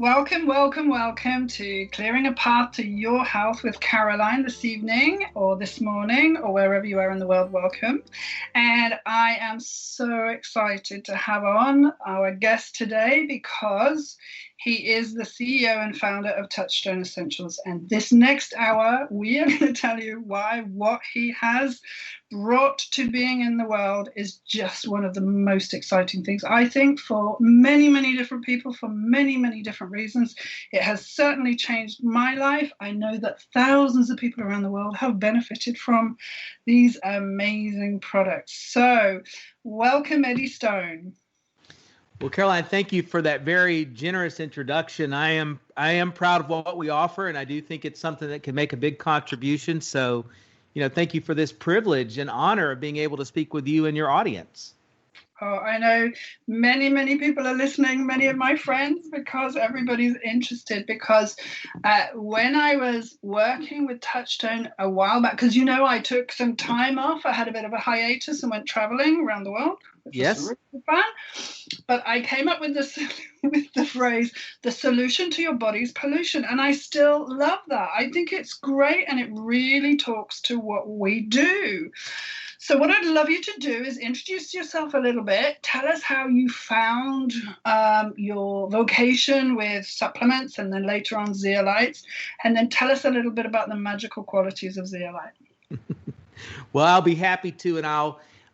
Welcome, welcome, welcome to Clearing a Path to Your Health with Caroline this evening or this morning or wherever you are in the world. Welcome. And I am so excited to have on our guest today because he is the CEO and founder of Touchstone Essentials. And this next hour, we are going to tell you why what he has brought to being in the world is just one of the most exciting things, I think, for many, many different people, for many, many different reasons. It has certainly changed my life. I know that thousands of people around the world have benefited from these amazing products. So welcome, Eddie Stone. Well, Caroline, thank you for that very generous introduction. I am proud of what we offer, and I do think it's something that can make a big contribution. So, thank you for this privilege and honor of being able to speak with you and your audience. Oh, I know many, many people are listening, many of my friends, because everybody's interested. Because when I was working with Touchstone a while back, because I took some time off, I had a bit of a hiatus and went traveling around the world, which was really fun. But I came up with the phrase, the solution to your body's pollution. And I still love that. I think it's great. And it really talks to what we do. So what I'd love you to do is introduce yourself a little bit. Tell us how you found your vocation with supplements and then later on zeolites. And then tell us a little bit about the magical qualities of zeolite. Well, I'll be happy to. And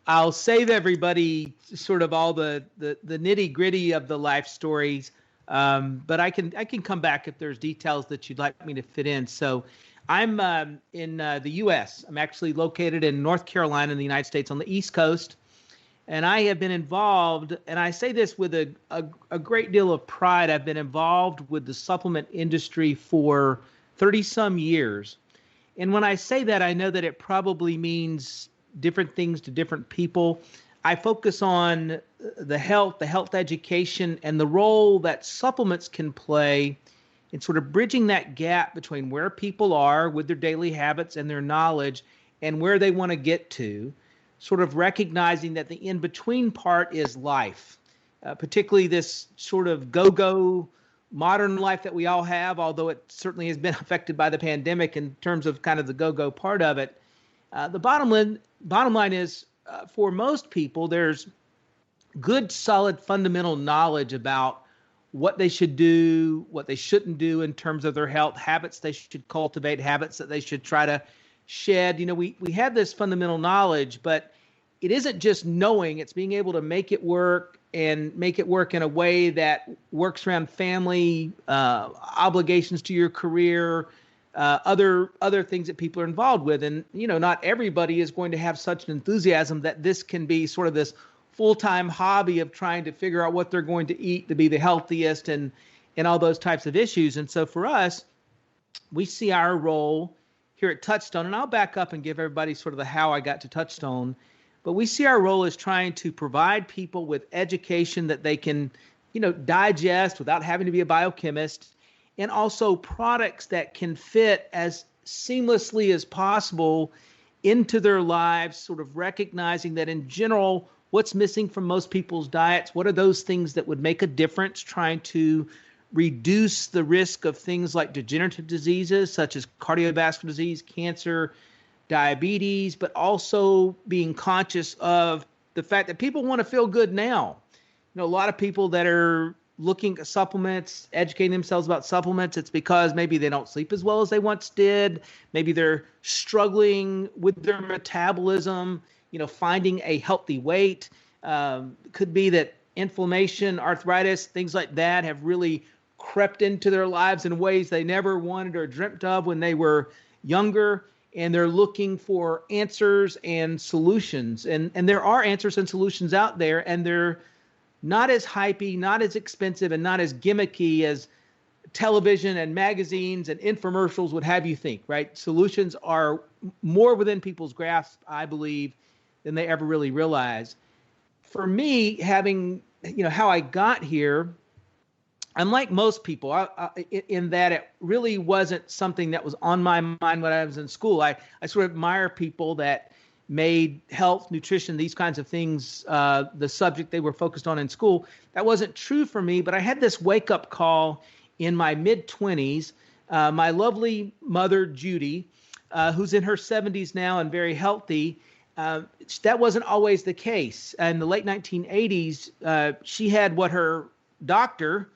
I'll save everybody sort of all the nitty gritty of the life stories. But I can come back if there's details that you'd like me to fit in. So I'm in the U.S. I'm actually located in North Carolina in the United States on the East Coast. And I have been involved, and I say this with a great deal of pride, I've been involved with the supplement industry for 30-some years. And when I say that, I know that it probably means different things to different people. I focus on the health education, and the role that supplements can play in sort of bridging that gap between where people are with their daily habits and their knowledge and where they want to get to, sort of recognizing that the in-between part is life, particularly this sort of go-go modern life that we all have, although it certainly has been affected by the pandemic in terms of kind of the go-go part of it. The bottom line is, for most people, there's good, solid, fundamental knowledge about what they should do, what they shouldn't do in terms of their health, habits they should cultivate, habits that they should try to shed. We have this fundamental knowledge, but it isn't just knowing, it's being able to make it work and make it work in a way that works around family, obligations to your career, other things that people are involved with. And, not everybody is going to have such an enthusiasm that this can be sort of this full-time hobby of trying to figure out what they're going to eat to be the healthiest and all those types of issues. And so for us, we see our role here at Touchstone, and I'll back up and give everybody sort of the how I got to Touchstone, but we see our role as trying to provide people with education that they can, digest without having to be a biochemist, and also products that can fit as seamlessly as possible into their lives, sort of recognizing that in general, what's missing from most people's diets? What are those things that would make a difference, trying to reduce the risk of things like degenerative diseases such as cardiovascular disease, cancer, diabetes, but also being conscious of the fact that people want to feel good now. A lot of people that are looking at supplements, educating themselves about supplements, it's because maybe they don't sleep as well as they once did. Maybe they're struggling with their metabolism, finding a healthy weight. Could be that inflammation, arthritis, things like that have really crept into their lives in ways they never wanted or dreamt of when they were younger. And they're looking for answers and solutions. And there are answers and solutions out there, and they're not as hypey, not as expensive, and not as gimmicky as television and magazines and infomercials would have you think, right? Solutions are more within people's grasp, I believe, than they ever really realize. For me, having, how I got here, unlike most people, in that it really wasn't something that was on my mind when I was in school. I sort of admire people that made health, nutrition, these kinds of things, the subject they were focused on in school. That wasn't true for me, but I had this wake-up call in my mid-20s. My lovely mother, Judy, who's in her 70s now and very healthy, that wasn't always the case. In the late 1980s, she had what her doctor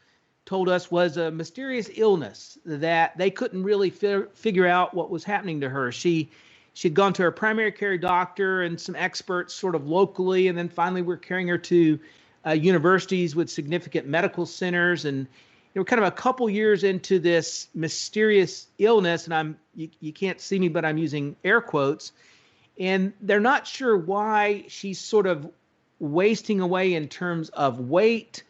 told us was a mysterious illness that they couldn't really figure out what was happening to her. She'd gone to her primary care doctor and some experts sort of locally, and then finally we're carrying her to universities with significant medical centers. And we're kind of a couple years into this mysterious illness, and you can't see me, but I'm using air quotes. And they're not sure why she's sort of wasting away in terms of weight.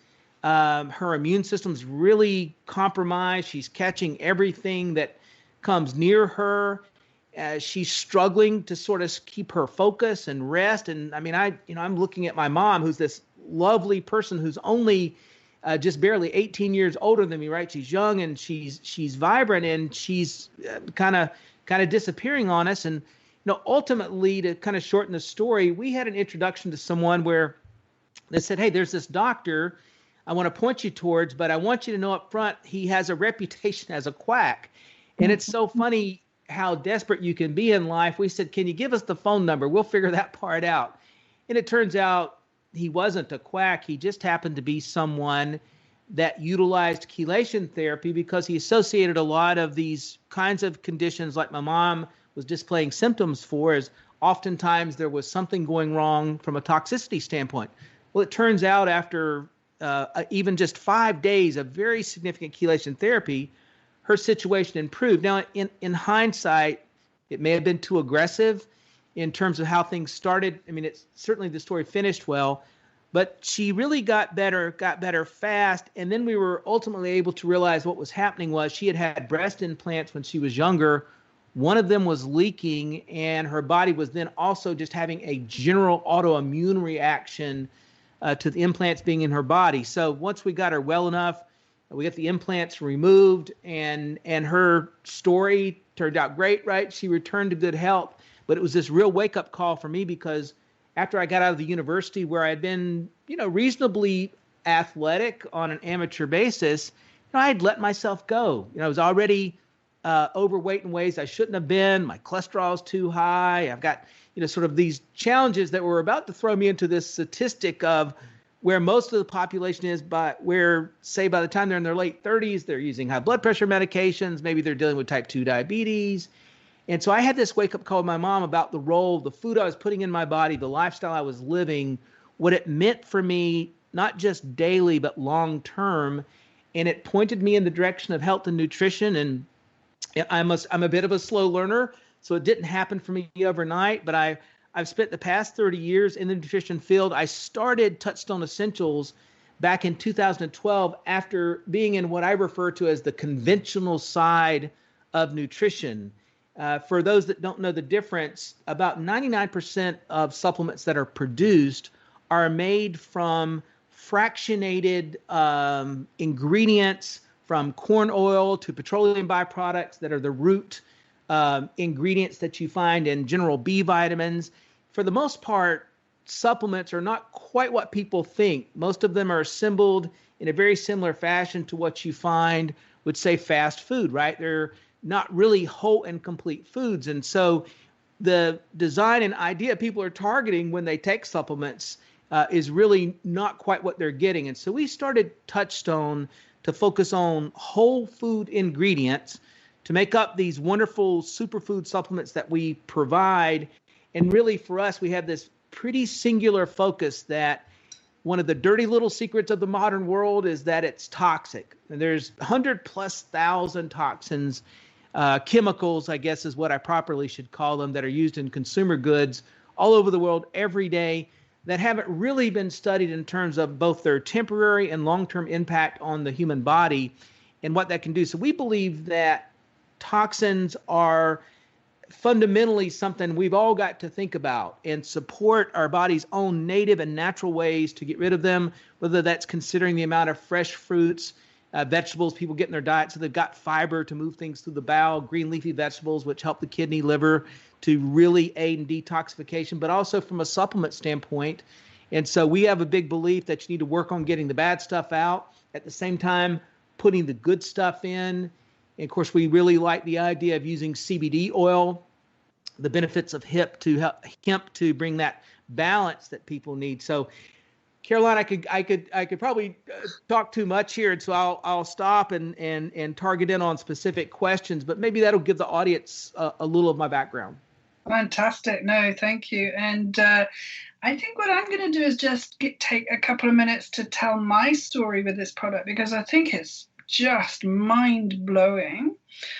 Her immune system's really compromised. She's catching everything that comes near her. She's struggling to sort of keep her focus and rest. And I mean, I'm looking at my mom, who's this lovely person who's only just barely 18 years older than me, right? She's young and she's vibrant, and she's kind of disappearing on us. And ultimately, to kind of shorten the story, we had an introduction to someone where they said, "Hey, there's this doctor I want to point you towards, but I want you to know up front, he has a reputation as a quack." And it's so funny how desperate you can be in life. We said, "Can you give us the phone number? We'll figure that part out." And it turns out he wasn't a quack. He just happened to be someone that utilized chelation therapy because he associated a lot of these kinds of conditions like my mom was displaying symptoms for, as oftentimes there was something going wrong from a toxicity standpoint. Well, it turns out after even just 5 days of very significant chelation therapy, her situation improved. Now, in hindsight, it may have been too aggressive in terms of how things started. I mean, it's certainly the story finished well, but she really got better fast. And then we were ultimately able to realize what was happening was she had had breast implants when she was younger. One of them was leaking, and her body was then also just having a general autoimmune reaction to the implants being in her body. So once we got her well enough, we got the implants removed, and her story turned out great, right? She returned to good health. But it was this real wake-up call for me, because after I got out of the university where I had been, reasonably athletic on an amateur basis, I had let myself go. I was already overweight in ways I shouldn't have been. My cholesterol is too high. I've got, sort of these challenges that were about to throw me into this statistic of where most of the population is, but where, say, by the time they're in their late 30s, they're using high blood pressure medications. Maybe they're dealing with type 2 diabetes. And so I had this wake-up call with my mom about the role, the food I was putting in my body, the lifestyle I was living, what it meant for me, not just daily, but long-term. And it pointed me in the direction of health and nutrition. And I'm a bit of a slow learner, so it didn't happen for me overnight. But I've spent the past 30 years in the nutrition field. I started Touchstone Essentials back in 2012 after being in what I refer to as the conventional side of nutrition. For those that don't know the difference, about 99% of supplements that are produced are made from fractionated ingredients, from corn oil to petroleum byproducts that are the root ingredients that you find in general B vitamins. For the most part, supplements are not quite what people think. Most of them are assembled in a very similar fashion to what you find with, say, fast food, right? They're not really whole and complete foods. And so the design and idea people are targeting when they take supplements is really not quite what they're getting. And so we started Touchstone to focus on whole food ingredients to make up these wonderful superfood supplements that we provide. And really for us, we have this pretty singular focus that one of the dirty little secrets of the modern world is that it's toxic. And there's 100,000+ toxins, chemicals, I guess is what I properly should call them, that are used in consumer goods all over the world every day that haven't really been studied in terms of both their temporary and long-term impact on the human body and what that can do. So we believe that toxins are fundamentally something we've all got to think about and support our body's own native and natural ways to get rid of them, whether that's considering the amount of fresh fruits, vegetables people get in their diet so they've got fiber to move things through the bowel, green leafy vegetables, which help the kidney, liver to really aid in detoxification, but also from a supplement standpoint. And so we have a big belief that you need to work on getting the bad stuff out. At the same time, putting the good stuff in. And of course, we really like the idea of using CBD oil, the benefits of hemp to bring that balance that people need. So, Caroline, I could probably talk too much here, and so I'll stop and target in on specific questions. But maybe that'll give the audience a little of my background. Fantastic. No, thank you. And I think what I'm going to do is just take a couple of minutes to tell my story with this product, because I think it's just mind-blowing.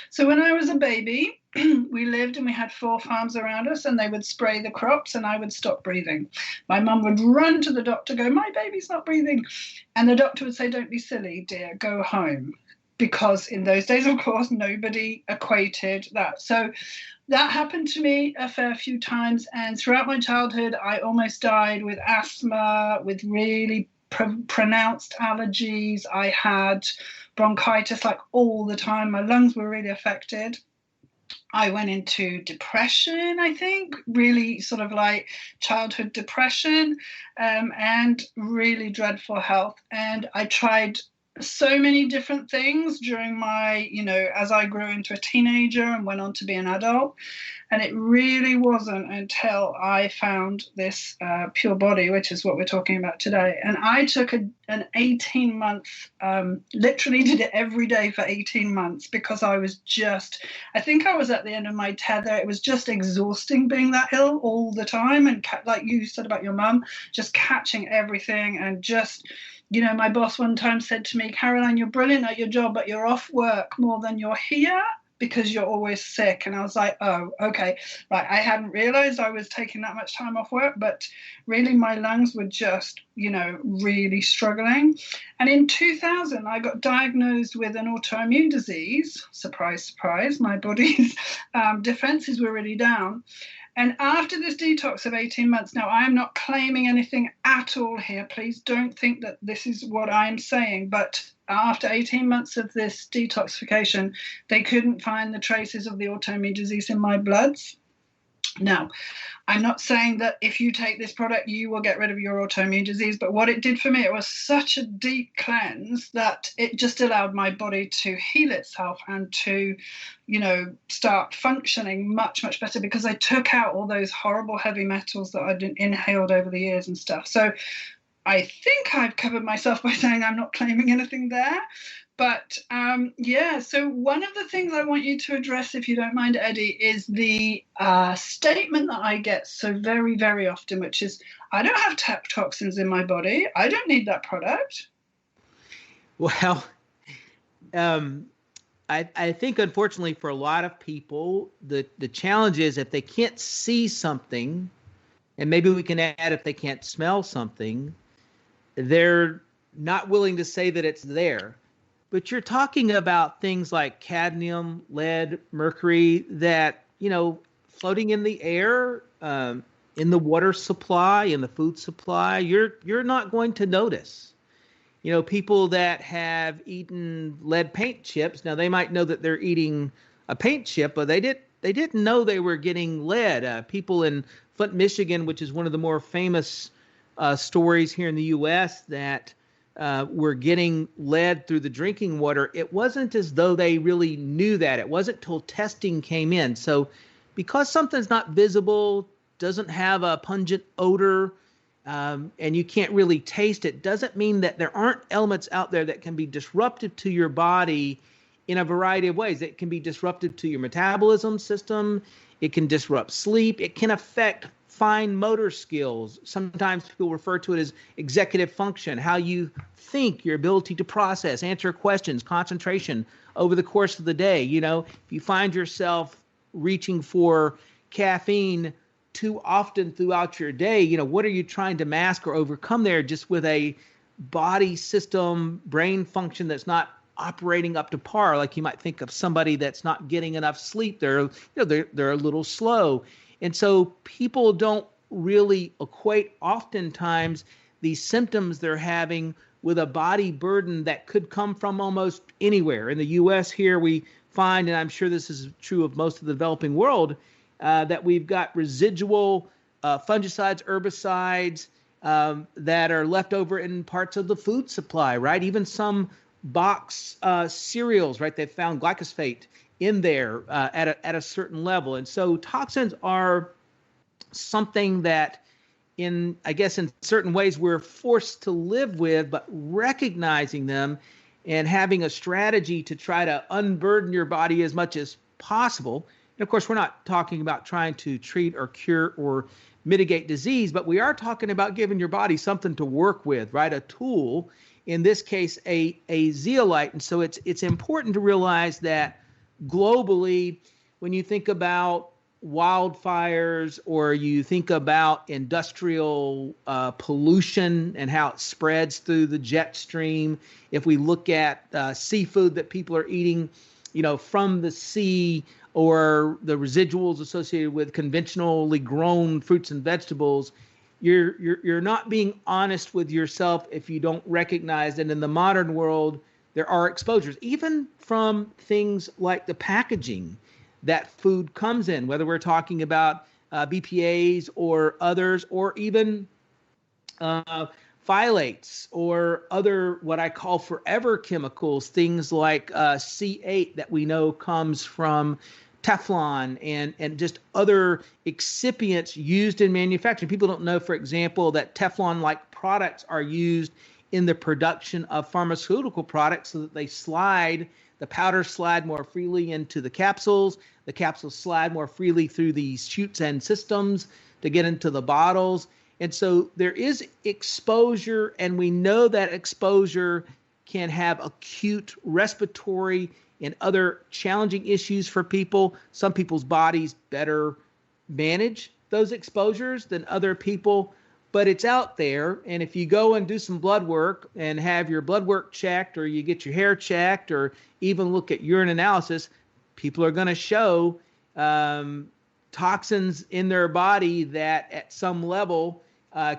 So when I was a baby, we lived and we had 4 farms around us, and they would spray the crops and I would stop breathing. My mum would run to the doctor, go, my baby's not breathing. And the doctor would say, don't be silly, dear, go home. Because in those days, of course, nobody equated that. So that happened to me a fair few times. And throughout my childhood, I almost died with asthma, with really pronounced allergies. I had bronchitis like all the time. My lungs were really affected. I went into depression, I think, really sort of like childhood depression, and really dreadful health. And I tried so many different things during my, as I grew into a teenager and went on to be an adult. And it really wasn't until I found this Pure Body, which is what we're talking about today. And I took an 18-month, literally did it every day for 18 months, because I think I was at the end of my tether. It was just exhausting being that ill all the time. And like you said about your mum, just catching everything. And just, my boss one time said to me, Caroline, you're brilliant at your job, but you're off work more than you're here, because you're always sick. And I was like, oh, okay. Right. I hadn't realized I was taking that much time off work, but really my lungs were just, really struggling. And in 2000, I got diagnosed with an autoimmune disease. Surprise, surprise. My body's defenses were really down. And after this detox of 18 months, now I am not claiming anything at all here. Please don't think that this is what I'm saying. But after 18 months of this detoxification, they couldn't find the traces of the autoimmune disease in my bloods. Now, I'm not saying that if you take this product, you will get rid of your autoimmune disease. But what it did for me, it was such a deep cleanse that it just allowed my body to heal itself and to, start functioning much, much better, because I took out all those horrible heavy metals that I'd inhaled over the years and stuff. So I think I've covered myself by saying I'm not claiming anything there. But so one of the things I want you to address, if you don't mind, Eddie, is the statement that I get so very, very often, which is, I don't have toxins in my body. I don't need that product. Well, I think, unfortunately, for a lot of people, the challenge is if they can't see something, and maybe we can add if they can't smell something, they're not willing to say that it's there. But you're talking about things like cadmium, lead, mercury that, floating in the air, in the water supply, in the food supply, you're not going to notice. People that have eaten lead paint chips, now they might know that they're eating a paint chip, but they didn't know they were getting lead. People in Flint, Michigan, which is one of the more famous stories here in the U.S., that were getting lead through the drinking water, it wasn't as though they really knew that. It wasn't till testing came in. So because something's not visible, doesn't have a pungent odor, and you can't really taste it, doesn't mean that there aren't elements out there that can be disruptive to your body in a variety of ways. It can be disruptive to your metabolism system. It can disrupt sleep. It can affect fine motor skills. Sometimes people refer to it as executive function, how you think, your ability to process, answer questions, concentration over the course of the day. If you find yourself reaching for caffeine too often throughout your day, what are you trying to mask or overcome there, just with a body system, brain function that's not operating up to par? Like you might think of somebody that's not getting enough sleep. They're a little slow. And so people don't really equate oftentimes these symptoms they're having with a body burden that could come from almost anywhere. In the U.S. here, we find, and I'm sure this is true of most of the developing world, that we've got residual fungicides, herbicides that are left over in parts of the food supply, right? Even some box cereals, right? They found glyphosate in there at a certain level. And so toxins are something that I guess in certain ways we're forced to live with, but recognizing them and having a strategy to try to unburden your body as much as possible. And of course, we're not talking about trying to treat or cure or mitigate disease, but we are talking about giving your body something to work with, right? A tool, in this case, a zeolite. And so it's important to realize that globally, when you think about wildfires or you think about industrial pollution and how it spreads through the jet stream, if we look at seafood that people are eating, from the sea, or the residuals associated with conventionally grown fruits and vegetables, you're not being honest with yourself if you don't recognize that in the modern world there are exposures, even from things like the packaging that food comes in, whether we're talking about BPAs or others, or even phthalates or other what I call forever chemicals, things like C8 that we know comes from Teflon and just other excipients used in manufacturing. People don't know, for example, that Teflon-like products are used in the production of pharmaceutical products so that the powders slide more freely into the capsules slide more freely through these chutes and systems to get into the bottles. And so there is exposure, and we know that exposure can have acute respiratory and other challenging issues for people. Some people's bodies better manage those exposures than other people, but it's out there. And if you go and do some blood work and have your blood work checked, or you get your hair checked, or even look at urine analysis, people are going to show toxins in their body that at some level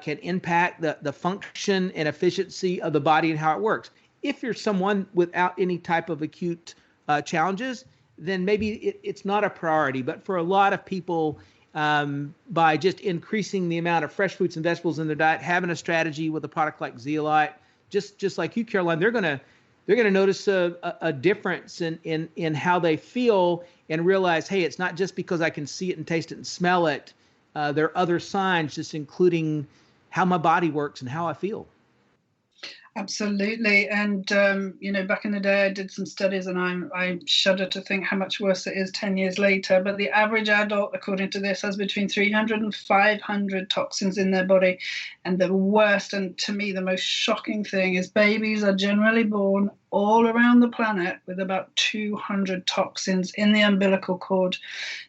can impact the function and efficiency of the body and how it works. If you're someone without any type of acute challenges, then maybe it's not a priority. But for a lot of people, by just increasing the amount of fresh fruits and vegetables in their diet, having a strategy with a product like zeolite, just like you, Caroline, they're going to notice a difference in how they feel and realize, hey, it's not just because I can see it and taste it and smell it. There are other signs, just including how my body works and how I feel. Absolutely. And, back in the day, I did some studies, and I shudder to think how much worse it is 10 years later. But the average adult, according to this, has between 300 and 500 toxins in their body. And the worst, and to me, the most shocking thing is babies are generally born all around the planet with about 200 toxins in the umbilical cord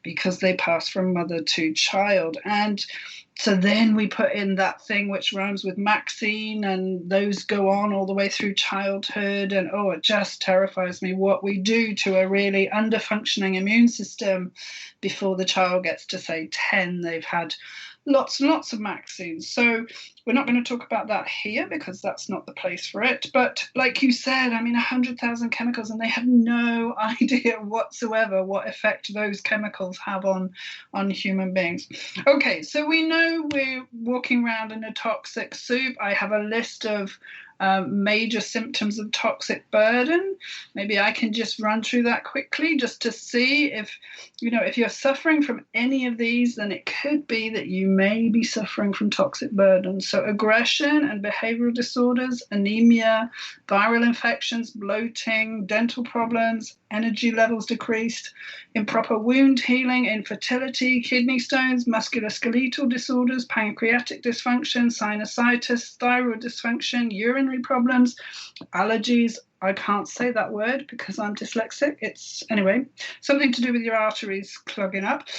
because they pass from mother to child. And so then we put in that thing which rhymes with Maxine, and those go on all the way through childhood. And it just terrifies me what we do to a really under-functioning immune system before the child gets to, say, 10. They've had lots and lots of Maxines. So we're not going to talk about that here because that's not the place for it. But like you said, 100,000 chemicals, and they have no idea whatsoever what effect those chemicals have on human beings. Okay, so we know we're walking around in a toxic soup. I have a list of major symptoms of toxic burden. Maybe I can just run through that quickly just to see if you're suffering from any of these, then it could be that you may be suffering from toxic burden. So aggression and behavioral disorders, anemia, viral infections, bloating, dental problems, energy levels decreased, improper wound healing, infertility, kidney stones, musculoskeletal disorders, pancreatic dysfunction, sinusitis, thyroid dysfunction, urinary problems, allergies. I can't say that word because I'm dyslexic. It's, anyway, something to do with your arteries clogging up.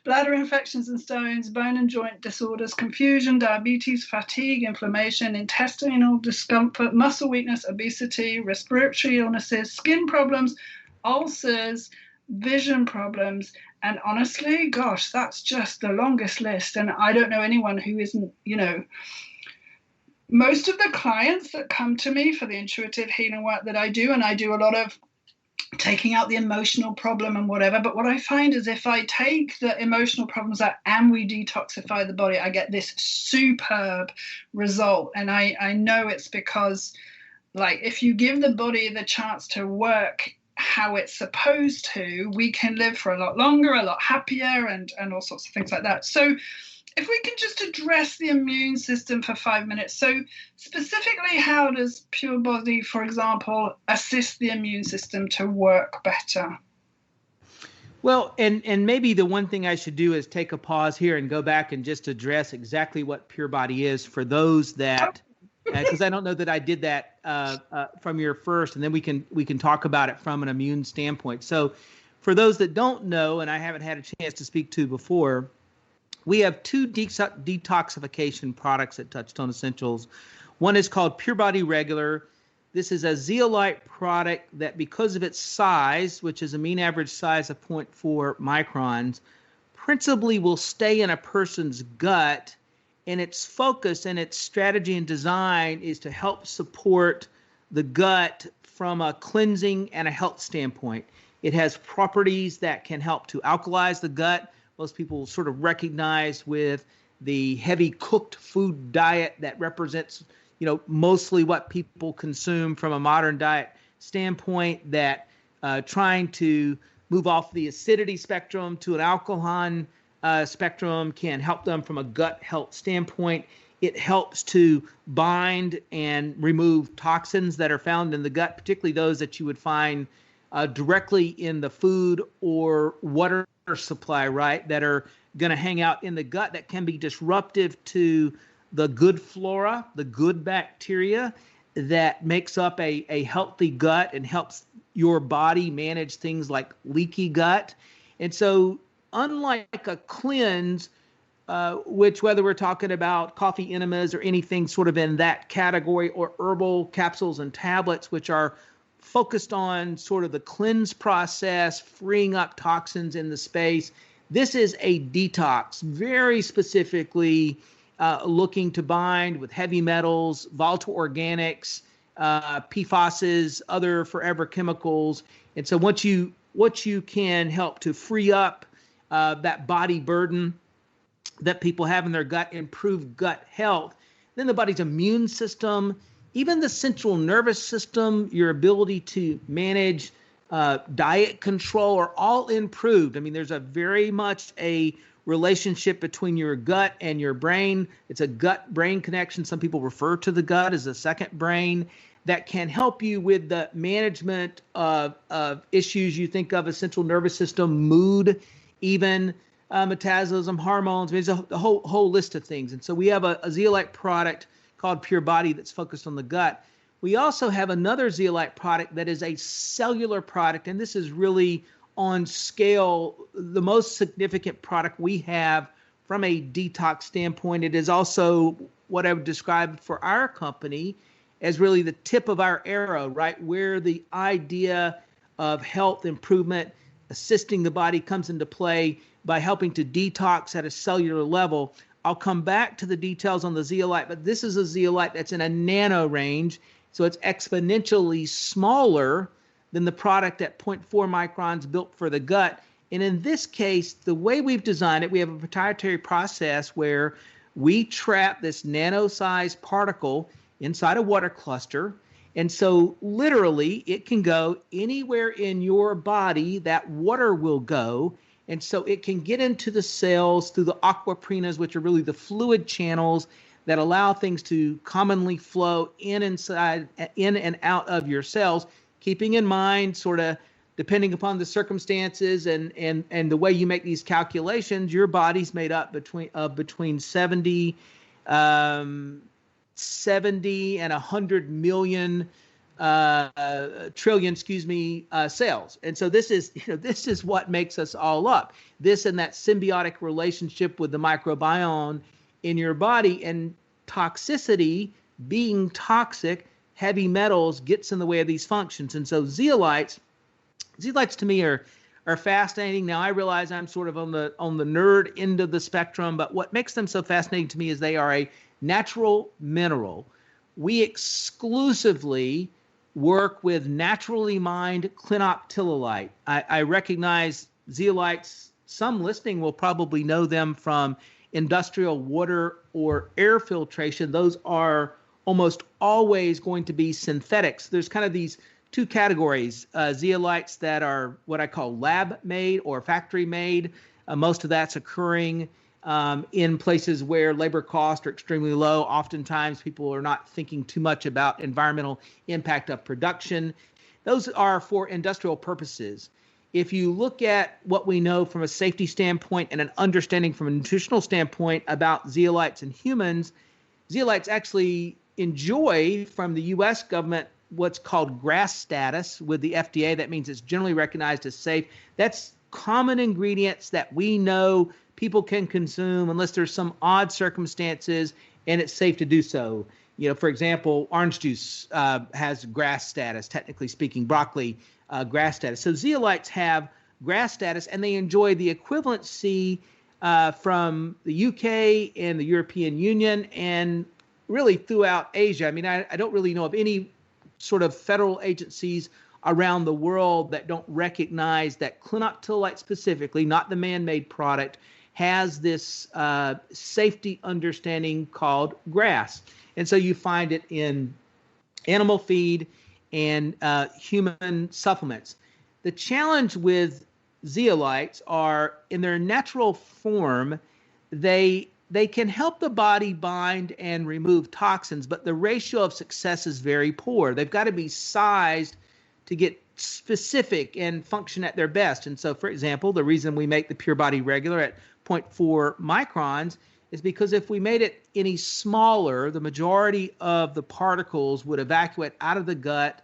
Bladder infections and stones, bone and joint disorders, confusion, diabetes, fatigue, inflammation, intestinal discomfort, muscle weakness, obesity, respiratory illnesses, skin problems, ulcers, vision problems. And honestly, gosh, that's just the longest list. And I don't know anyone who isn't, most of the clients that come to me for the intuitive healing work that I do, and I do a lot of taking out the emotional problem and whatever, but what I find is if I take the emotional problems out and we detoxify the body, I get this superb result. And I know it's because, Like if you give the body the chance to work how it's supposed to, we can live for a lot longer, a lot happier, and all sorts of things like that. So if we can just address the immune system for 5 minutes. So specifically, how does Pure Body, for example, assist the immune system to work better? Well, and maybe the one thing I should do is take a pause here and go back and just address exactly what Pure Body is for those that, because I don't know that I did that from your first, and then we can talk about it from an immune standpoint. So for those that don't know, and I haven't had a chance to speak to before, we have two detoxification products at Touchstone Essentials. One is called Pure Body Regular. This is a zeolite product that, because of its size, which is a mean average size of 0.4 microns, principally will stay in a person's gut, and its focus and its strategy and design is to help support the gut from a cleansing and a health standpoint. It has properties that can help to alkalize the gut. Most people sort of recognize with the heavy cooked food diet that represents, mostly what people consume from a modern diet standpoint, that trying to move off the acidity spectrum to an alkaline spectrum can help them from a gut health standpoint. It helps to bind and remove toxins that are found in the gut, particularly those that you would find directly in the food or water supply, right, that are going to hang out in the gut that can be disruptive to the good flora, the good bacteria that makes up a healthy gut and helps your body manage things like leaky gut. And so unlike a cleanse, which whether we're talking about coffee enemas or anything sort of in that category, or herbal capsules and tablets, which are focused on sort of the cleanse process, freeing up toxins in the space, this is a detox, very specifically looking to bind with heavy metals, volatile organics, PFASs, other forever chemicals. And so what you can help to free up that body burden that people have in their gut, improve gut health, then the body's immune system, even the central nervous system, your ability to manage diet control are all improved. I mean, there's a very much a relationship between your gut and your brain. It's a gut-brain connection. Some people refer to the gut as a second brain that can help you with the management of issues you think of as central nervous system, mood, even metabolism, hormones. I mean, it's a whole list of things. And so we have a zeolite product called Pure Body that's focused on the gut. We also have another zeolite product that is a cellular product, and this is really on scale the most significant product we have from a detox standpoint. It is also what I would describe for our company as really the tip of our arrow, right, where the idea of health improvement, assisting the body comes into play by helping to detox at a cellular level. I'll come back to the details on the zeolite, but this is a zeolite that's in a nano range, so it's exponentially smaller than the product at 0.4 microns built for the gut. And in this case, the way we've designed it, we have a proprietary process where we trap this nano-sized particle inside a water cluster. And so literally it can go anywhere in your body that water will go. And so it can get into the cells through the aquaprinas, which are really the fluid channels that allow things to commonly flow in and out of your cells, keeping in mind sort of depending upon the circumstances and the way you make these calculations, your body's made up between 70 and 100 million trillion, cells. And so this is what makes us all up. This and that symbiotic relationship with the microbiome in your body, and toxicity, being toxic, heavy metals gets in the way of these functions. And so zeolites to me are fascinating. Now I realize I'm sort of on the nerd end of the spectrum, but what makes them so fascinating to me is they are a natural mineral. We exclusively work with naturally mined clinoptilolite. I recognize zeolites, some listening will probably know them from industrial water or air filtration. Those are almost always going to be synthetics. There's kind of these two categories, zeolites that are what I call lab made or factory made. Most of that's occurring in places where labor costs are extremely low. Oftentimes people are not thinking too much about environmental impact of production. Those are for industrial purposes. If you look at what we know from a safety standpoint and an understanding from a nutritional standpoint about zeolites in humans, zeolites actually enjoy from the U.S. government what's called GRAS status with the FDA. That means it's generally recognized as safe. That's common ingredients that we know people can consume unless there's some odd circumstances and it's safe to do so. For example, orange juice has GRAS status, technically speaking, broccoli GRAS status. So zeolites have GRAS status, and they enjoy the equivalency from the UK and the European Union and really throughout Asia. I mean, I don't really know of any sort of federal agencies around the world that don't recognize that clinoctillite specifically, not the man-made product, has this safety understanding called GRAS. And so you find it in animal feed and human supplements. The challenge with zeolites are in their natural form, they can help the body bind and remove toxins, but the ratio of success is very poor. They've got to be sized to get specific and function at their best. And so, for example, the reason we make the Pure Body Regular at 0.4 microns is because if we made it any smaller, the majority of the particles would evacuate out of the gut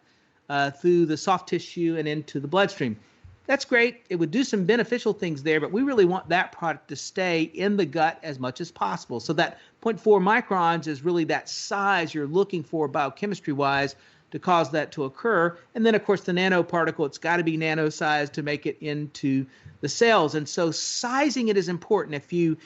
through the soft tissue and into the bloodstream. That's great. It would do some beneficial things there, but we really want that product to stay in the gut as much as possible. So that 0.4 microns is really that size you're looking for biochemistry-wise to cause that to occur. And then, of course, the nanoparticle, it's got to be nano-sized to make it into the cells. And so sizing it is important. If you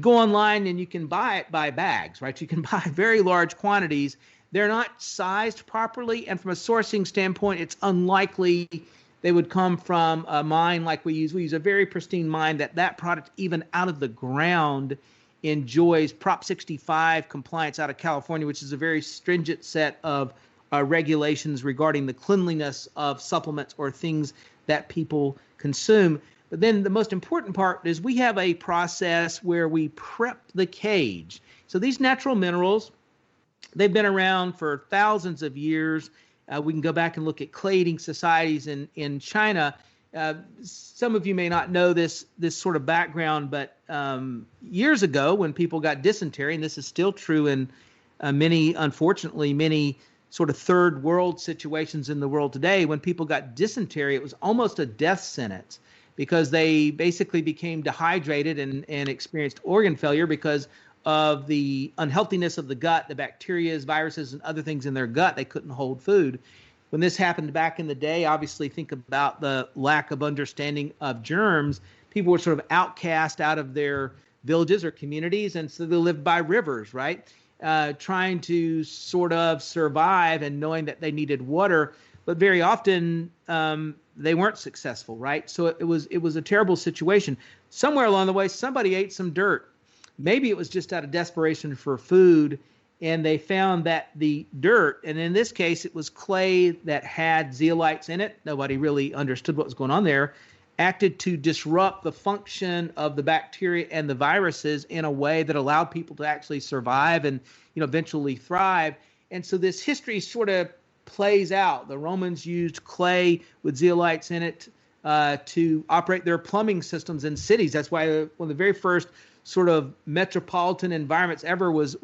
go online and you can buy it by bags, right? You can buy very large quantities. They're not sized properly. And from a sourcing standpoint, it's unlikely they would come from a mine like we use. We use a very pristine mine that product, even out of the ground, enjoys Prop 65 compliance out of California, which is a very stringent set of regulations regarding the cleanliness of supplements or things that people consume. But then the most important part is we have a process where we prep the cage. So these natural minerals, they've been around for thousands of years. We can go back and look at clay eating societies in China. Some of you may not know this sort of background, but years ago when people got dysentery, and this is still true in unfortunately, many sort of third world situations in the world today, when people got dysentery, it was almost a death sentence because they basically became dehydrated and experienced organ failure because of the unhealthiness of the gut, the bacteria, viruses, and other things in their gut. They couldn't hold food. When this happened back in the day, obviously think about the lack of understanding of germs. People were sort of outcast out of their villages or communities, and so they lived by rivers, right? Trying to sort of survive and knowing that they needed water, but very often they weren't successful, right? So it was a terrible situation. Somewhere along the way, somebody ate some dirt. Maybe it was just out of desperation for food, and they found that the dirt, and in this case, it was clay that had zeolites in it. Nobody really understood what was going on there. Acted to disrupt the function of the bacteria and the viruses in a way that allowed people to actually survive and eventually thrive. And so this history sort of plays out. The Romans used clay with zeolites in it to operate their plumbing systems in cities. That's why one of the very first sort of metropolitan environments ever was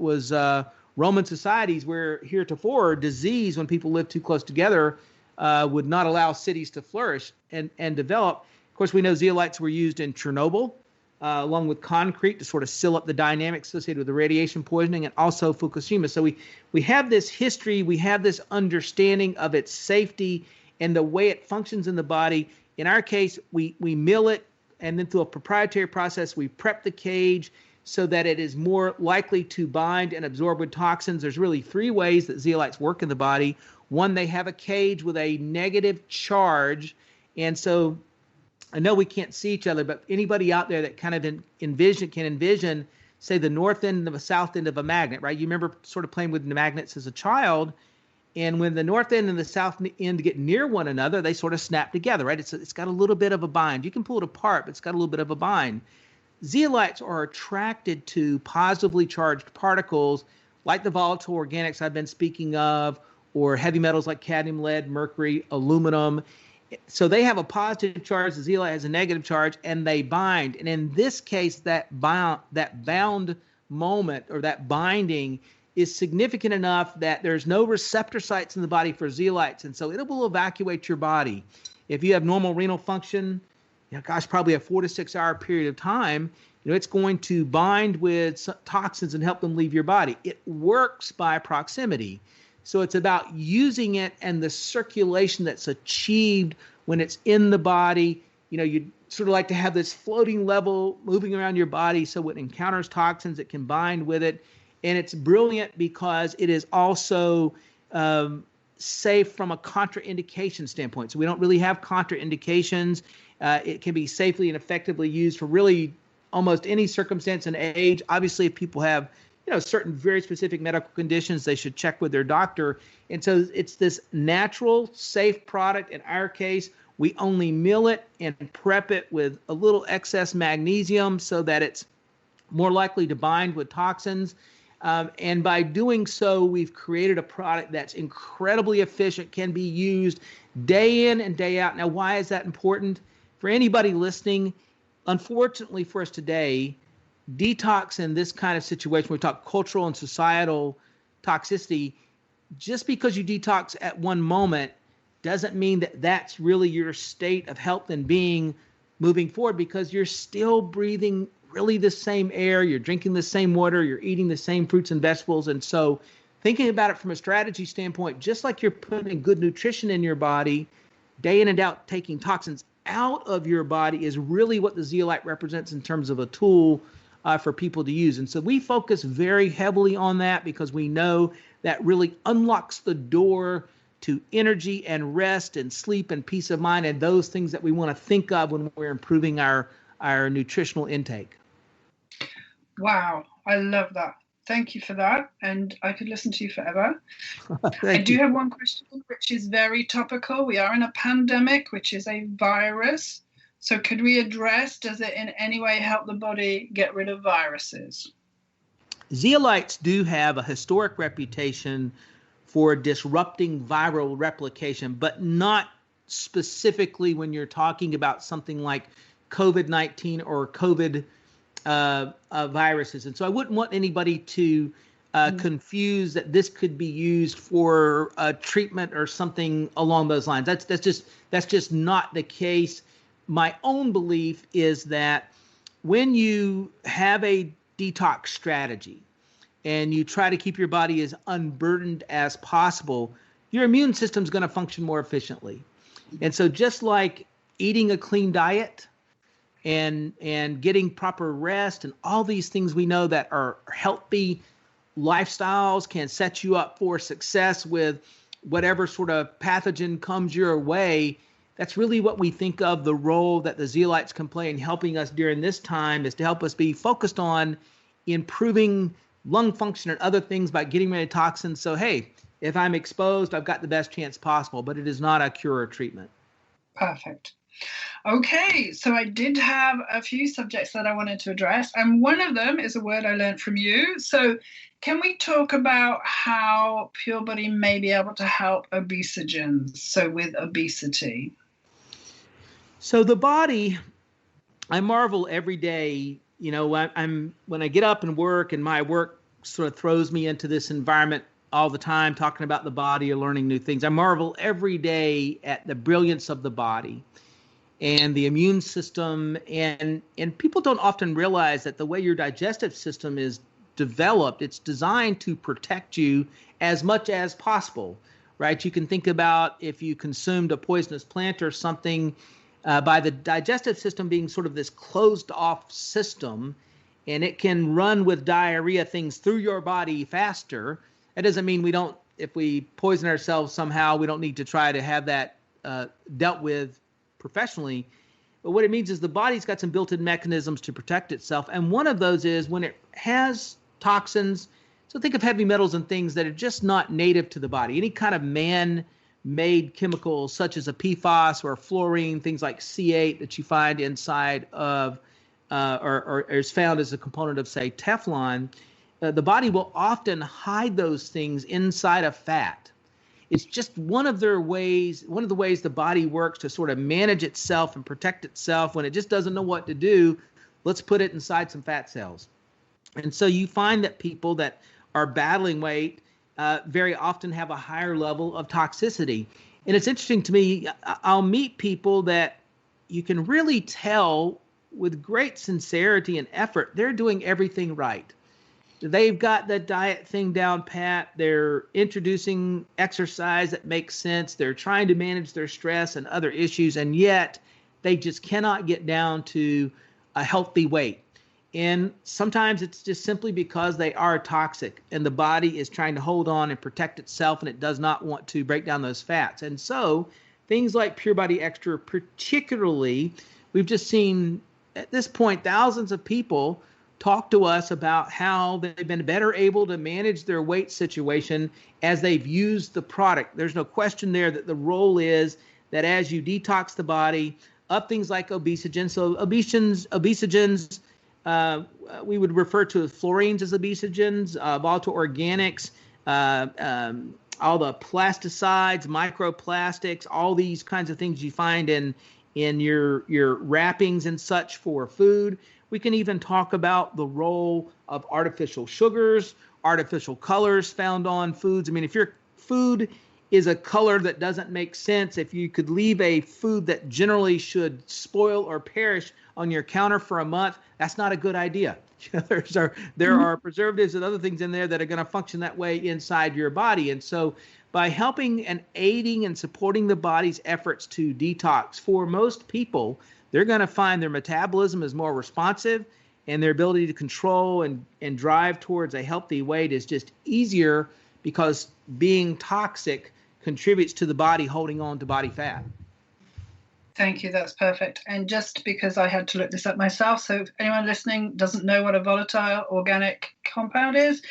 Roman societies, where heretofore disease, when people lived too close together, would not allow cities to flourish and develop. Of course, we know zeolites were used in Chernobyl, along with concrete to sort of seal up the dynamics associated with the radiation poisoning, and also Fukushima. So we have this history, we have this understanding of its safety and the way it functions in the body. In our case, we mill it, and then through a proprietary process, we prep the cage so that it is more likely to bind and absorb with toxins. There's really three ways that zeolites work in the body. One, they have a cage with a negative charge. And so I know we can't see each other, but anybody out there that kind of can envision say, the north end and the south end of a magnet, right? You remember sort of playing with magnets as a child. And when the north end and the south end get near one another, they sort of snap together, right? It's got a little bit of a bind. You can pull it apart, but it's got a little bit of a bind. Zeolites are attracted to positively charged particles like the volatile organics I've been speaking of, or heavy metals like cadmium, lead, mercury, aluminum. So they have a positive charge, the zeolite has a negative charge, and they bind. And in this case, that bound moment, or that binding, is significant enough that there's no receptor sites in the body for zeolites, and so it will evacuate your body. If you have normal renal function, probably a 4 to 6 hour period of time, it's going to bind with toxins and help them leave your body. It works by proximity. So it's about using it and the circulation that's achieved when it's in the body. You sort of like to have this floating level moving around your body, so when it encounters toxins, it can bind with it. And it's brilliant because it is also safe from a contraindication standpoint. So we don't really have contraindications. It can be safely and effectively used for really almost any circumstance and age. Obviously, if people have certain very specific medical conditions, they should check with their doctor. And so it's this natural, safe product. In our case, we only mill it and prep it with a little excess magnesium so that it's more likely to bind with toxins. And by doing so, we've created a product that's incredibly efficient, can be used day in and day out. Now, why is that important? For anybody listening, unfortunately for us today, detox in this kind of situation, we talk cultural and societal toxicity, just because you detox at one moment doesn't mean that that's really your state of health and being moving forward, because you're still breathing really the same air, you're drinking the same water, you're eating the same fruits and vegetables. And so thinking about it from a strategy standpoint, just like you're putting good nutrition in your body, day in and out, taking toxins out of your body is really what the zeolite represents in terms of a tool for people to use. And so we focus very heavily on that because we know that really unlocks the door to energy and rest and sleep and peace of mind, and those things that we want to think of when we're improving our nutritional intake. Wow, I love that. Thank you for that. And I could listen to you forever. I do you. have one question, which is very topical. We are in a pandemic, which is a virus. So could we address, does it in any way help the body get rid of viruses? Zeolites do have a historic reputation for disrupting viral replication, but not specifically when you're talking about something like COVID-19 or COVID viruses. And so I wouldn't want anybody to confuse that this could be used for treatment or something along those lines. That's just not the case. My own belief is that when you have a detox strategy and you try to keep your body as unburdened as possible, your immune system is going to function more efficiently. And so just like eating a clean diet and getting proper rest and all these things we know that are healthy lifestyles can set you up for success with whatever sort of pathogen comes your way, that's really what we think of the role that the zeolites can play in helping us during this time, is to help us be focused on improving lung function and other things by getting rid of toxins. So, hey, if I'm exposed, I've got the best chance possible, but it is not a cure or treatment. Perfect. Okay, so I did have a few subjects that I wanted to address, and one of them is a word I learned from you. So can we talk about how Pure Body may be able to help obesogens, so with obesity? So the body, I marvel every day, I'm when I get up and work, and my work sort of throws me into this environment all the time, talking about the body or learning new things. I marvel every day at the brilliance of the body and the immune system. And people don't often realize that the way your digestive system is developed, it's designed to protect you as much as possible, right? You can think about if you consumed a poisonous plant or something, by the digestive system being sort of this closed off system, and it can run with diarrhea things through your body faster. That doesn't mean if we poison ourselves somehow, we don't need to try to have that dealt with professionally. But what it means is the body's got some built-in mechanisms to protect itself. And one of those is when it has toxins. So think of heavy metals and things that are just not native to the body. Any kind of man-made chemicals such as a PFAS or fluorine, things like C8 that you find inside of or is found as a component of, say, Teflon, the body will often hide those things inside of fat. It's just one of the ways the body works to sort of manage itself and protect itself when it just doesn't know what to do. Let's put it inside some fat cells. And so you find that people that are battling weight very often have a higher level of toxicity. And it's interesting to me, I'll meet people that you can really tell with great sincerity and effort, they're doing everything right. They've got the diet thing down pat. They're introducing exercise that makes sense. They're trying to manage their stress and other issues, and yet they just cannot get down to a healthy weight. And sometimes it's just simply because they are toxic and the body is trying to hold on and protect itself, and it does not want to break down those fats. And so things like Pure Body Extra, particularly, we've just seen at this point thousands of people talk to us about how they've been better able to manage their weight situation as they've used the product. There's no question there that the role is that as you detox the body, up things like obesogens. So obesogens, we would refer to fluorines as obesogens, volatile organics, all the plasticides, microplastics, all these kinds of things you find in your wrappings and such for food. We can even talk about the role of artificial sugars, artificial colors found on foods. I mean, if your food is a color that doesn't make sense, if you could leave a food that generally should spoil or perish on your counter for a month, that's not a good idea. There are preservatives and other things in there that are going to function that way inside your body. And so by helping and aiding and supporting the body's efforts to detox, for most people, they're going to find their metabolism is more responsive and their ability to control and drive towards a healthy weight is just easier because being toxic contributes to the body holding on to body fat. Thank you. That's perfect. And just because I had to look this up myself, so if anyone listening doesn't know what a volatile organic compound is,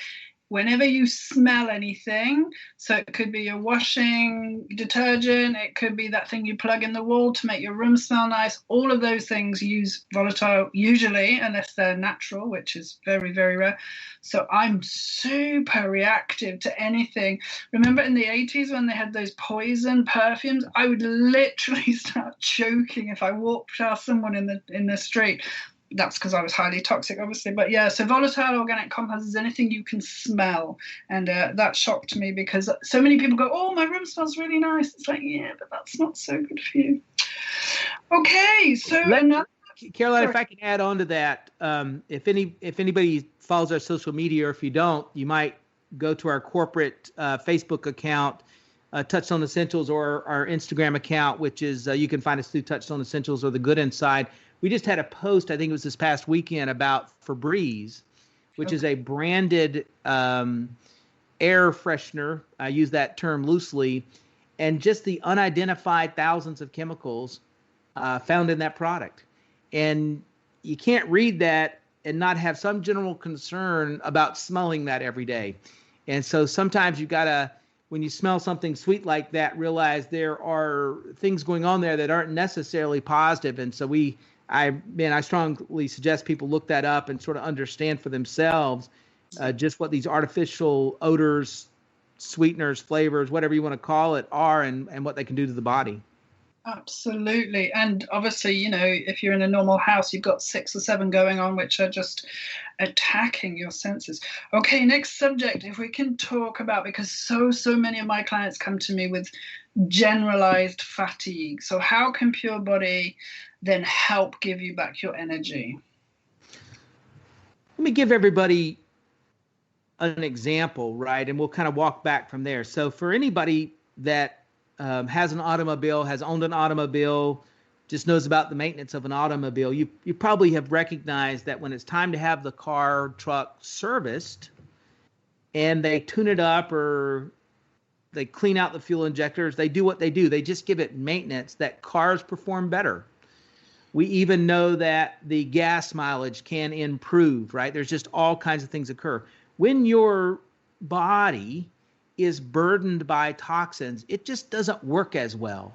whenever you smell anything, so it could be your washing detergent, it could be that thing you plug in the wall to make your room smell nice, all of those things use volatile usually, unless they're natural, which is very, very rare. So I'm super reactive to anything. Remember in the 80s when they had those poison perfumes? I would literally start choking if I walked past someone in the street. That's because I was highly toxic, obviously. But yeah, so volatile organic compounds is anything you can smell. And that shocked me because so many people go, oh, my room smells really nice. It's like, yeah, but that's not so good for you. Okay, so Caroline, if I can add on to that, if anybody follows our social media, or if you don't, you might go to our corporate Facebook account, Touchstone Essentials, or our Instagram account, which is you can find us through Touchstone Essentials or The Good Inside. We just had a post, I think it was this past weekend, about Febreze, which is a branded air freshener. I use that term loosely, and just the unidentified thousands of chemicals found in that product. And you can't read that and not have some general concern about smelling that every day. And so sometimes you've got to, when you smell something sweet like that, realize there are things going on there that aren't necessarily positive. And so I strongly suggest people look that up and sort of understand for themselves just what these artificial odors, sweeteners, flavors, whatever you want to call it, are and what they can do to the body. Absolutely. And obviously, if you're in a normal house, you've got 6 or 7 going on, which are just attacking your senses. Okay, next subject, if we can talk about, because so many of my clients come to me with generalized fatigue. So how can Pure Body then help give you back your energy? Let me give everybody an example, right? And we'll kind of walk back from there. So for anybody that has an automobile, has owned an automobile, just knows about the maintenance of an automobile, you probably have recognized that when it's time to have the car, truck serviced, and they tune it up or they clean out the fuel injectors, they do what they do. They just give it maintenance, that cars perform better. We even know that the gas mileage can improve, right? There's just all kinds of things occur. When your body is burdened by toxins, it just doesn't work as well.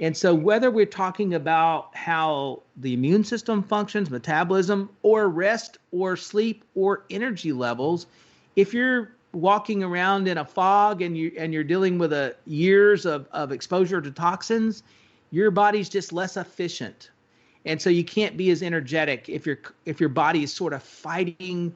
And so whether we're talking about how the immune system functions, metabolism, or rest or sleep or energy levels, if you're walking around in a fog and you're dealing with years of exposure to toxins, your body's just less efficient. And so you can't be as energetic if your body is sort of fighting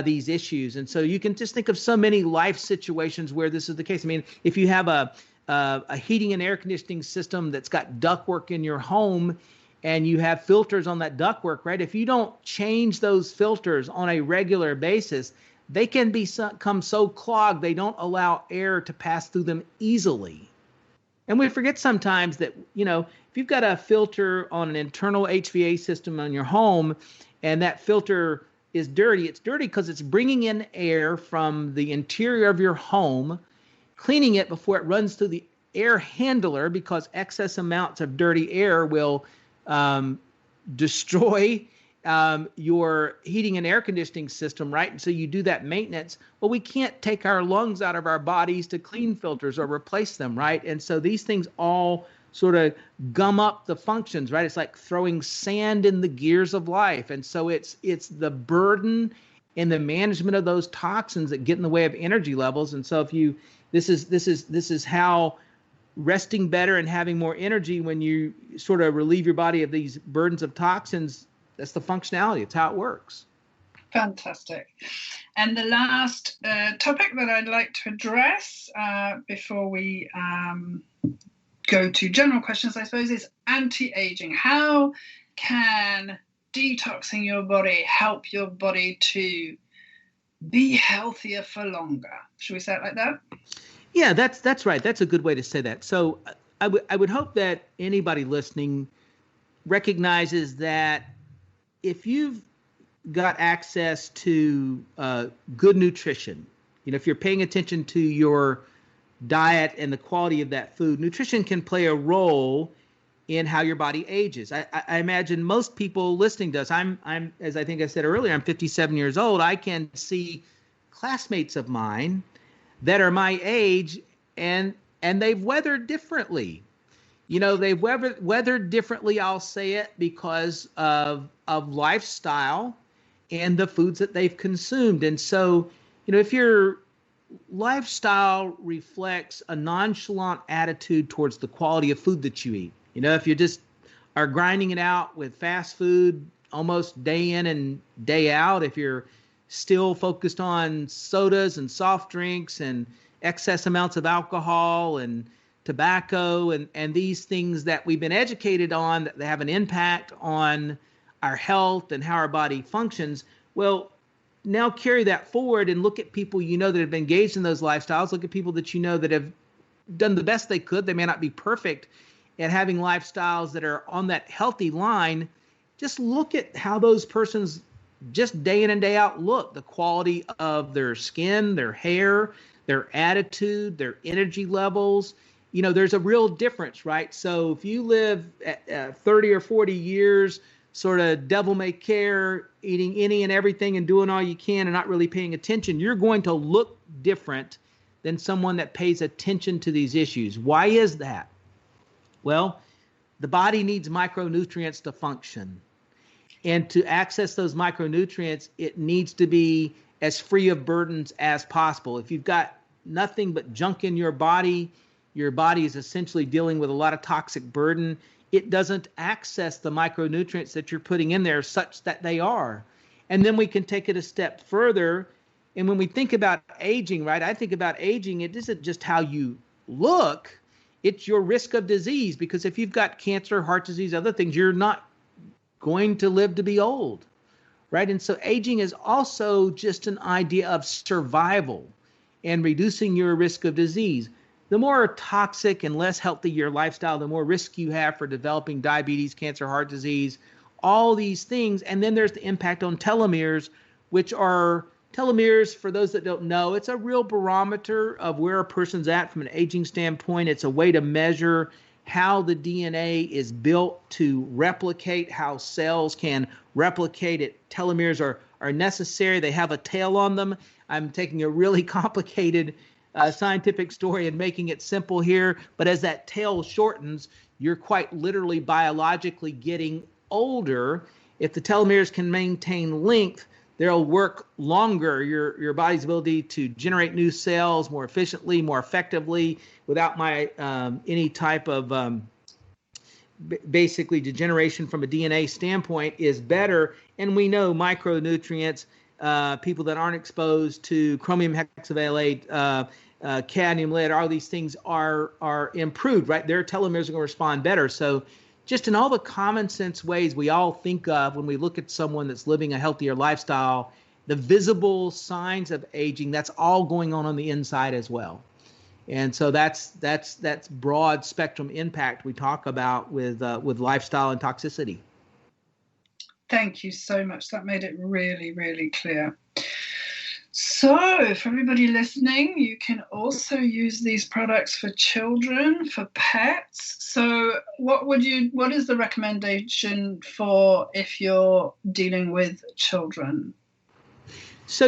these issues. And so you can just think of so many life situations where this is the case. I mean, if you have a heating and air conditioning system that's got ductwork in your home and you have filters on that ductwork, right? If you don't change those filters on a regular basis, they can become so clogged they don't allow air to pass through them easily. And we forget sometimes that, if you've got a filter on an internal HVAC system on your home and that filter is dirty, it's dirty because it's bringing in air from the interior of your home, cleaning it before it runs through the air handler, because excess amounts of dirty air will destroy your heating and air conditioning system, right? And so you do that maintenance. Well, we can't take our lungs out of our bodies to clean filters or replace them, right? And so these things all sort of gum up the functions, right? It's like throwing sand in the gears of life. And so it's the burden and the management of those toxins that get in the way of energy levels. And so this is how resting better and having more energy, when you sort of relieve your body of these burdens of toxins, that's the functionality. It's how it works. Fantastic. And the last topic that I'd like to address before we go to general questions, I suppose, is anti-aging. How can detoxing your body help your body to be healthier for longer? Should we say it like that? Yeah, that's right. That's a good way to say that. So I would hope that anybody listening recognizes that if you've got access to good nutrition, if you're paying attention to your diet and the quality of that food, nutrition can play a role in how your body ages. I imagine most people listening to us, I'm as I think I said earlier, I'm 57 years old. I can see classmates of mine that are my age and they've weathered differently. They've weathered differently, I'll say it, because of lifestyle and the foods that they've consumed. And so, if your lifestyle reflects a nonchalant attitude towards the quality of food that you eat, if you just are grinding it out with fast food almost day in and day out, if you're still focused on sodas and soft drinks and excess amounts of alcohol and tobacco and these things that we've been educated on that have an impact on our health and how our body functions, well, now carry that forward and look at people that have engaged in those lifestyles. Look at people that that have done the best they could. They may not be perfect at having lifestyles that are on that healthy line. Just look at how those persons just day in and day out look, the quality of their skin, their hair, their attitude, their energy levels. There's a real difference, right? So if you live at 30 or 40 years, sort of devil may care, eating any and everything and doing all you can and not really paying attention, you're going to look different than someone that pays attention to these issues. Why is that? Well, the body needs micronutrients to function. And to access those micronutrients, it needs to be as free of burdens as possible. If you've got nothing but junk in your body is essentially dealing with a lot of toxic burden. It doesn't access the micronutrients that you're putting in there such that they are. And then we can take it a step further. And when we think about aging, right, I think about aging, it isn't just how you look, it's your risk of disease. Because if you've got cancer, heart disease, other things, you're not going to live to be old, right? And so aging is also just an idea of survival and reducing your risk of disease. The more toxic and less healthy your lifestyle, the more risk you have for developing diabetes, cancer, heart disease, all these things. And then there's the impact on telomeres, which are telomeres, for those that don't know, it's a real barometer of where a person's at from an aging standpoint. It's a way to measure how the DNA is built to replicate, how cells can replicate it. Telomeres are necessary. They have a tail on them. I'm taking a really complicated scientific story and making it simple here. But as that tail shortens, you're quite literally biologically getting older. If the telomeres can maintain length, they'll work longer. Your body's ability to generate new cells more efficiently, more effectively, without any type of basically degeneration from a DNA standpoint is better. And we know micronutrients, people that aren't exposed to chromium hexavalate, cadmium, lead, all these things are improved, right? Their telomeres are going to respond better. So just in all the common sense ways we all think of when we look at someone that's living a healthier lifestyle, the visible signs of aging, that's all going on the inside as well. And so that's broad spectrum impact we talk about with lifestyle and toxicity. Thank you so much. That made it really, really clear. So for everybody listening, you can also use these products for children, for pets. So what is the recommendation for if you're dealing with children? So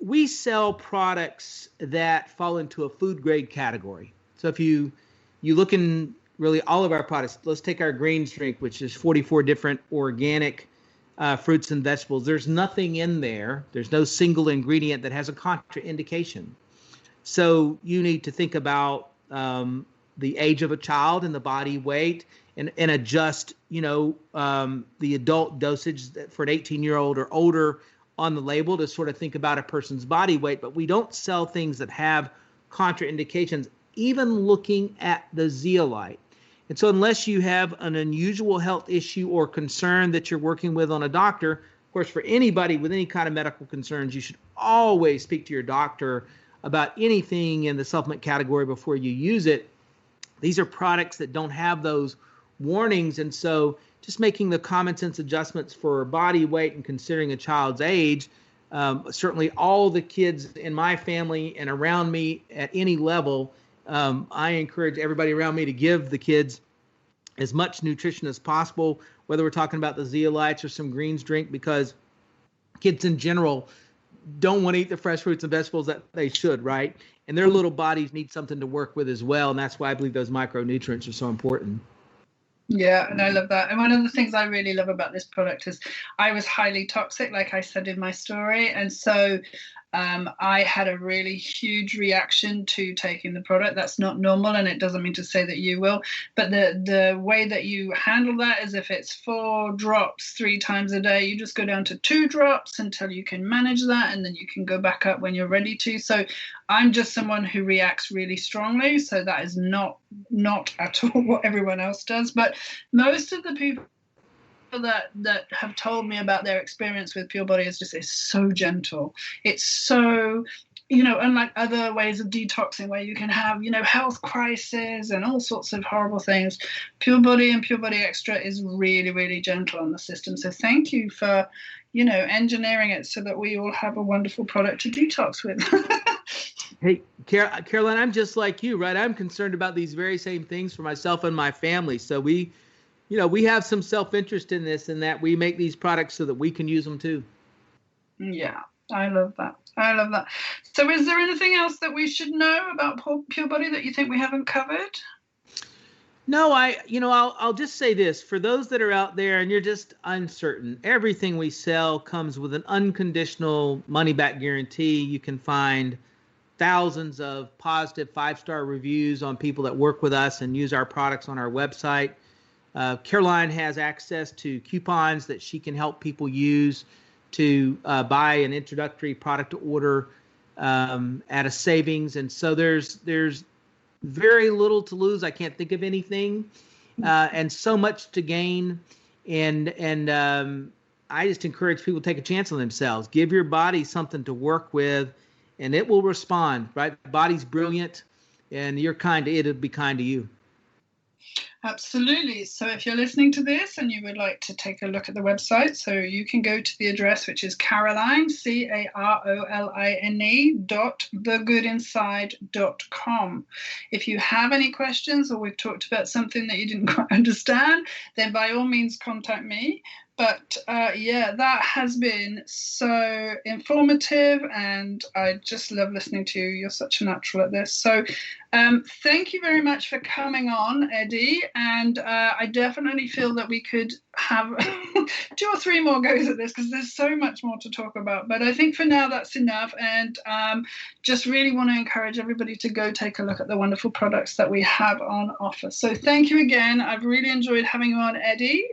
we sell products that fall into a food grade category. So if you look in really all of our products, let's take our greens drink, which is 44 different organic fruits and vegetables. There's nothing in there. There's no single ingredient that has a contraindication. So you need to think about the age of a child and the body weight and adjust, the adult dosage for an 18-year-old or older on the label to sort of think about a person's body weight. But we don't sell things that have contraindications, even looking at the zeolite. And so unless you have an unusual health issue or concern that you're working with on a doctor, of course, for anybody with any kind of medical concerns, you should always speak to your doctor about anything in the supplement category before you use it. These are products that don't have those warnings. And so just making the common sense adjustments for body weight and considering a child's age, certainly all the kids in my family and around me at any level, I encourage everybody around me to give the kids as much nutrition as possible, whether we're talking about the zeolites or some greens drink, because kids in general don't want to eat the fresh fruits and vegetables that they should, right? And their little bodies need something to work with as well. And that's why I believe those micronutrients are so important. Yeah, and I love that. And one of the things I really love about this product is I was highly toxic, like I said in my story. And so I had a really huge reaction to taking the product. That's not normal, and it doesn't mean to say that you will. But the way that you handle that is if it's 4 drops 3 times a day, you just go down to 2 drops until you can manage that, and then you can go back up when you're ready to. So I'm just someone who reacts really strongly. So that is not at all what everyone else does. But most of the people that have told me about their experience with Pure Body is so gentle. It's so, unlike other ways of detoxing where you can have, health crisis and all sorts of horrible things, Pure Body and Pure Body Extra is really, really gentle on the system. So thank you for, engineering it so that we all have a wonderful product to detox with. Hey, Caroline, I'm just like you, right? I'm concerned about these very same things for myself and my family. So we have some self-interest in this, and that we make these products so that we can use them too. Yeah, I love that. So is there anything else that we should know about Pure Body that you think we haven't covered? No, I'll just say this. For those that are out there and you're just uncertain, everything we sell comes with an unconditional money-back guarantee. You can find thousands of positive 5-star reviews on people that work with us and use our products on our website. Caroline has access to coupons that she can help people use to buy an introductory product order at a savings. And so there's very little to lose. I can't think of anything, and so much to gain. And I just encourage people to take a chance on themselves. Give your body something to work with, and it will respond, right? The body's brilliant, and you're kind to it, it'll be kind to you. Absolutely. So if you're listening to this and you would like to take a look at the website, so you can go to the address, which is Caroline, Caroline .thegoodinside.com. If you have any questions or we've talked about something that you didn't quite understand, then by all means contact me. But yeah, that has been so informative, and I just love listening to you. You're such a natural at this. So thank you very much for coming on, Eddie. And I definitely feel that we could have 2 or 3 more goes at this, because there's so much more to talk about. But I think for now that's enough. And just really want to encourage everybody to go take a look at the wonderful products that we have on offer. So thank you again. I've really enjoyed having you on, Eddie.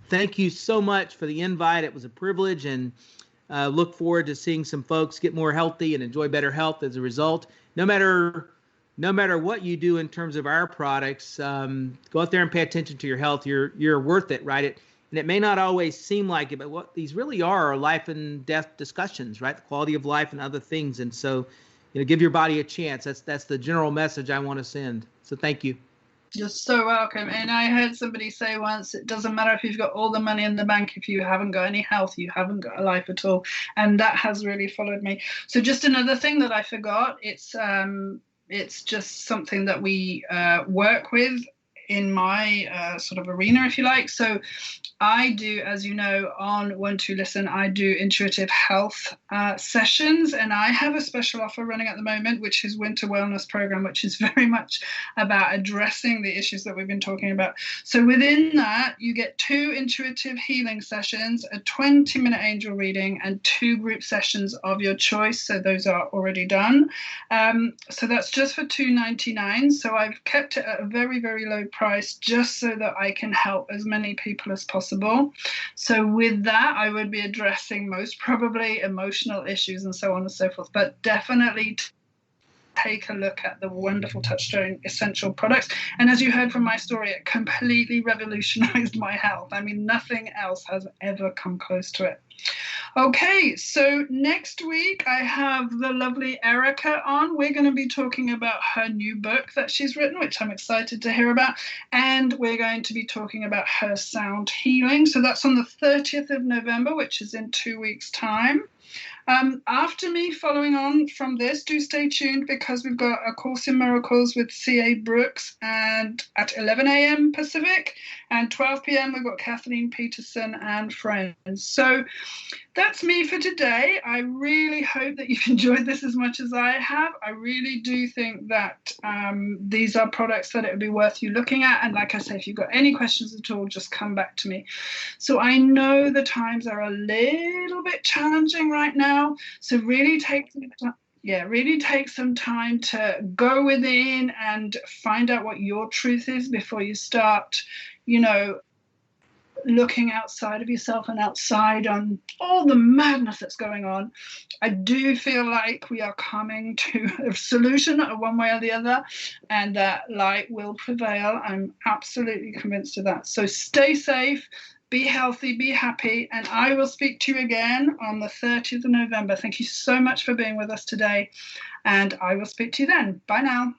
Thank you so much for the invite. It was a privilege, and look forward to seeing some folks get more healthy and enjoy better health as a result. No matter what you do in terms of our products, go out there and pay attention to your health. You're worth it, right? And it may not always seem like it, but what these really are life and death discussions, right? The quality of life and other things. And so, give your body a chance. That's the general message I want to send. So thank you. You're so welcome. And I heard somebody say once, it doesn't matter if you've got all the money in the bank, if you haven't got any health, you haven't got a life at all. And that has really followed me. So just another thing that I forgot, it's just something that we work with in my sort of arena, if you like. So I do, as you know, on 1-2-Listen, I do intuitive health sessions, and I have a special offer running at the moment, which is Winter Wellness Program, which is very much about addressing the issues that we've been talking about. So within that, you get 2 intuitive healing sessions, a 20-minute angel reading, and 2 group sessions of your choice. So those are already done. So that's just for $2.99. So I've kept it at a very, very low price, just so that I can help as many people as possible. So with that, I would be addressing most probably emotional issues and so on and so forth, but definitely take a look at the wonderful Touchstone essential products. And as you heard from my story, it completely revolutionized my health. I mean, nothing else has ever come close to it. Okay, so next week I have the lovely Erica on. We're going to be talking about her new book that she's written, which I'm excited to hear about. And we're going to be talking about her sound healing. So that's on the 30th of November, which is in 2 weeks' time. After me, following on from this, do stay tuned, because we've got A Course in Miracles with C.A. Brooks, and at 11 a.m. Pacific, and 12 p.m. we've got Kathleen Peterson and friends. So that's me for today. I really hope that you've enjoyed this as much as I have. I really do think that these are products that it would be worth you looking at. And like I say, if you've got any questions at all, just come back to me. So I know the times are a little bit challenging right now. So really take some time to go within and find out what your truth is before you start, looking outside of yourself and outside on all the madness that's going on. I do feel like we are coming to a solution one way or the other, and that light will prevail. I'm absolutely convinced of that. So stay safe, be healthy, be happy, and I will speak to you again on the 30th of November. Thank you so much for being with us today, and I will speak to you then. Bye now.